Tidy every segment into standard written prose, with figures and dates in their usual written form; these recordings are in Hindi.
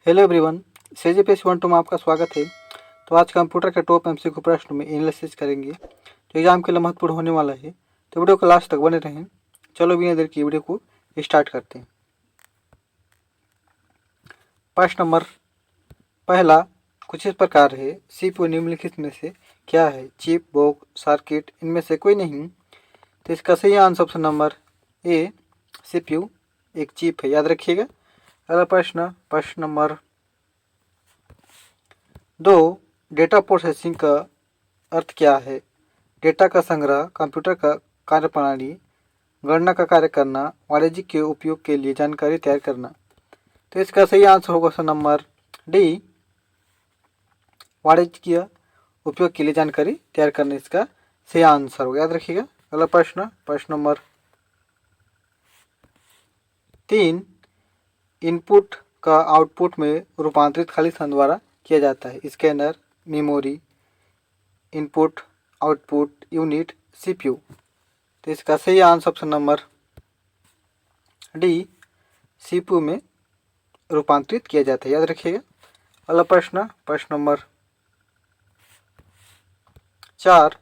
हेलो एवरीवन, CGPSC 1 2 में आपका स्वागत है। तो आज कंप्यूटर के टॉप MCQ प्रश्न में एनालिसिस करेंगे जो एग्जाम के लिए महत्वपूर्ण होने वाला है। तो वीडियो को लास्ट तक बने रहें। चलो बिना देर की वीडियो को स्टार्ट करते हैं। प्रश्न नंबर पहला कुछ इस प्रकार है। CPU निम्नलिखित में से क्या है? चिप, बॉक्स, सर्किट, इनमें से कोई नहीं। तो इसका सही आंसर ऑप्शन नंबर ए, CPU एक चिप है, याद रखिएगा। अगला प्रश्न नंबर 2, डेटा प्रोसेसिंग का अर्थ क्या है? डेटा का संग्रह, कंप्यूटर का कार्यप्रणाली, गणना का कार्य करना, वाणिज्यिक के उपयोग के लिए जानकारी तैयार करना। तो इसका सही आंसर होगा ऑप्शन नंबर डी, वाणिज्यिक उपयोग के लिए जानकारी तैयार करना इसका सही आंसर होगा, याद रखिएगा। अगला प्रश्न नंबर 3, इनपुट का आउटपुट में रूपांतरित खाली स्थान द्वारा किया जाता है। Scanner, memory, input, output unit, CPU। तो इसका सही answer option number D, CPU में रूपांतरित किया जाता है, याद रखिएगा। अगला प्रश्न नंबर 4,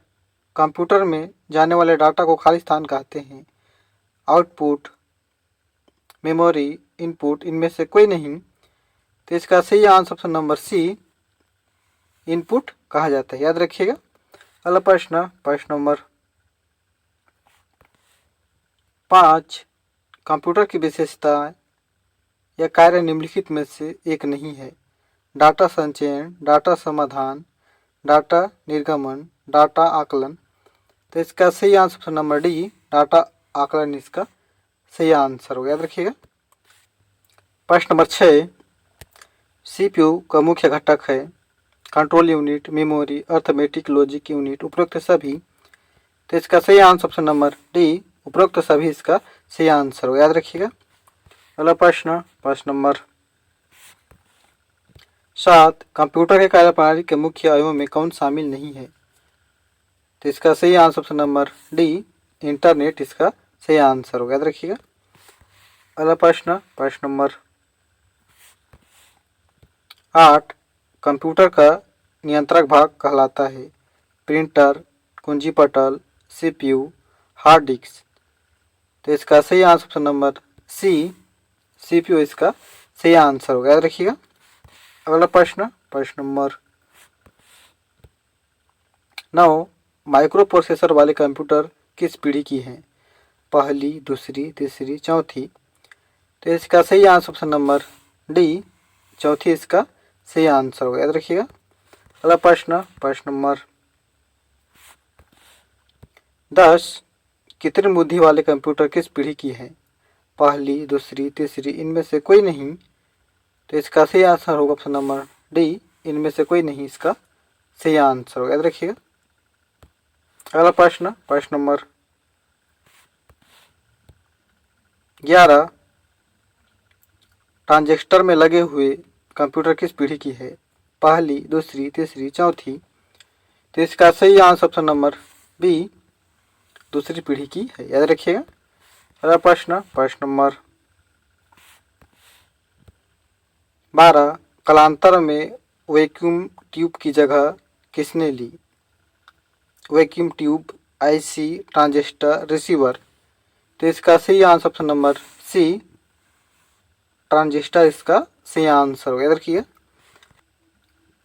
कंप्यूटर में जाने वाले डाटा को खाली स्थान कहते हैं। आउटपुट, मेमोरी, इनपुट, इनमें से कोई नहीं। तो इसका सही answer option number C, input कहा जाता है, याद रखिएगा। अगला प्रश्न नंबर 5, कंप्यूटर की विशेषताएं या कार्य निम्नलिखित में से एक नहीं है। डाटा संचयन, डाटा समाधान, डाटा निर्गमन, डाटा आकलन। तो इसका सही answer option number D, data आकलन इसका सही आंसर होगा, याद रखिएगा। प्रश्न नंबर 6, CPU का मुख्य घटक है। Control unit, memory, arithmetic, logic unit, उपरोक्त सभी। तो इसका सही आंसर ऑप्शन नंबर डी, उपरोक्त सभी इसका सही आंसर होगा, याद रखिएगा। अगला प्रश्न नंबर 7, कंप्यूटर के कार्यप्रणाली के मुख्य अवयवों में कौन शामिल नहीं है? तो इसका सही answer option number D, internet इसका सही आंसर होगा, याद रखिएगा। अगला प्रश्न नंबर 8, कंप्यूटर का नियंत्रक भाग कहलाता है। प्रिंटर, कुंजी पटल, CPU, हार्ड डिस्क। तो इसका सही answer option number C, CPU इसका सही आंसर होगा, याद रखिएगा। अगला प्रश्न नंबर 9, माइक्रो प्रोसेसर वाले कंप्यूटर किस पीढ़ी की हैं? पहली, दूसरी, तीसरी, चौथी। तो इसका सही आंसर ऑप्शन नंबर डी, चौथी इसका सही आंसर होगा, याद रखिएगा। अगला प्रश्न नंबर 10, कृत्रिम बुद्धि वाले कंप्यूटर किस पीढ़ी की है? पहली, दूसरी, तीसरी, इनमें से कोई नहीं। तो इसका सही आंसर होगा ऑप्शन नंबर डी, इनमें से कोई नहीं इसका सही आंसर होगा, याद रखिएगा। अगला प्रश्न नंबर 11, ट्रांजिस्टर में लगे हुए कंप्यूटर किस पीढ़ी की है? पहली, दूसरी, तीसरी, चौथी। तो इसका सही आंसर ऑप्शन नंबर बी, दूसरी पीढ़ी की है, याद रखिएगा। अगला प्रश्न नंबर 12, कालांतर में वैक्यूम ट्यूब की जगह किसने ली? Vacuum tube, IC, transistor, receiver. तो इसका सही answer option number C, transistor इसका सही आंसर होगा, याद रखिए।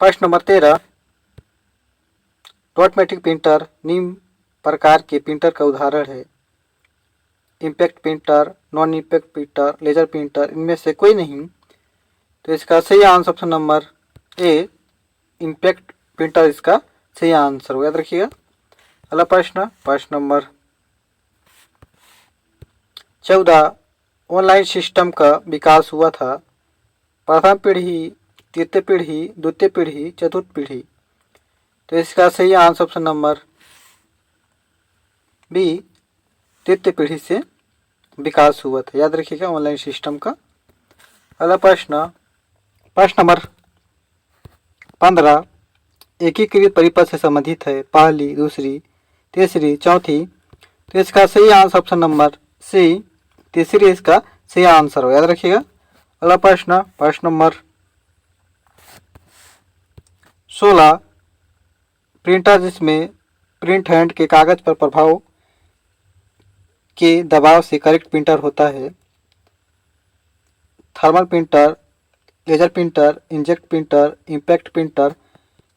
प्रश्न नंबर 13, डॉटमेटिक प्रिंटर निम्न प्रकार के प्रिंटर का उदाहरण है। Impact printer, non impact printer, laser printer, इनमें से कोई नहीं। तो इसका सही answer option number A, impact printer इसका सही आंसर होगा, याद रखिएगा। अगला प्रश्न नंबर 14, ऑनलाइन सिस्टम का विकास हुआ था। प्रथम पीढ़ी, तृतीय पीढ़ी, द्वितीय पीढ़ी, चतुर्थ पीढ़ी। तो इसका सही आंसर ऑप्शन नंबर बी, तृतीय पीढ़ी से विकास हुआ था, याद रखिएगा ऑनलाइन सिस्टम का। अगला प्रश्न नंबर 15, एकीकृत परिपथ से संबंधित है। पहली, दूसरी, तीसरी, चौथी। तो इसका सही आंसर ऑप्शन नंबर सी, तीसरी इसका सही आंसर हो, याद रखिएगा। अगला प्रश्न नंबर 16 प्रिंटर जिसमें प्रिंट हैंड के कागज पर प्रभाव के दबाव से करेक्ट प्रिंटर होता है। Thermal printer, laser printer, inkjet printer, impact printer.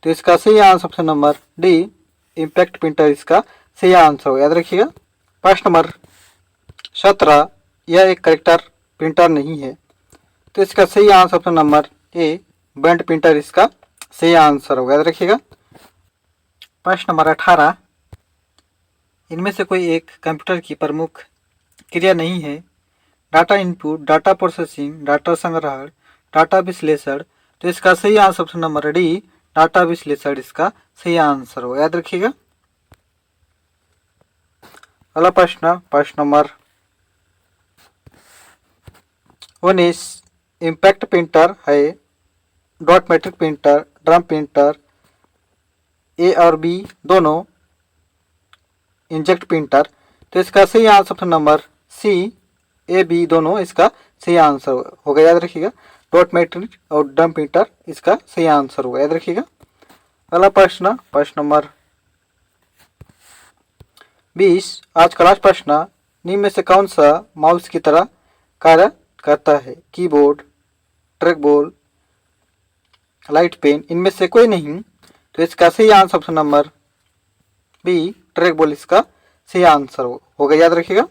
तो इसका सही answer option number D, impact printer इसका सही आंसर हो। याद रखिएगा। प्रश्न नंबर 17, यह एक करेक्टर प्रिंटर नहीं है। तो इसका सही आंसर ऑप्शन नंबर ए, बेंड प्रिंटर इसका सही आंसर होगा। याद रखिएगा। प्रश्न नंबर 18, इनमें से कोई एक कंप्यूटर की प्रमुख क्रिया नहीं है। Data input, data processing, data संग्रहण, डाटा विश्लेषण। तो इसका सही answer option number D, data विश्लेषण इसका सही आंसर हो। याद रखिएगा। अगला प्रश्न नंबर 19, इम्पैक्ट प्रिंटर है dot matrix printer, drum printer, A और बी दोनों, इंजेक्ट प्रिंटर। तो इसका सही answer option number C, A B दोनों इसका सही आंसर होगा। याद रखिएगा। डॉट मैट्रिक और ड्रम प्रिंटर इसका सही आंसर होगा। याद रखिएगा। अगला प्रश्न नंबर 20, आज का लास्ट प्रश्न, निम्न में से कौन सा माउस की तरह कार्य करता है। Keyboard, trackball, light pen. इनमें से कोई नहीं। तो इसका सही answer option number B, trackball इसका सही आंसर होगा। याद रखिएगा।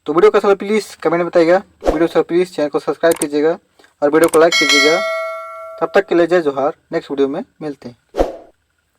तो वीडियो का सब प्लीज़ कमेंट में बताइएगा। वीडियो से प्लीज़ चैनल को सब्सक्राइब कीजिएगा और वीडियो को लाइक कीजिएगा। तब तक के लिए जय जोहार। नेक्स्ट वीडियो में मिलते हैं।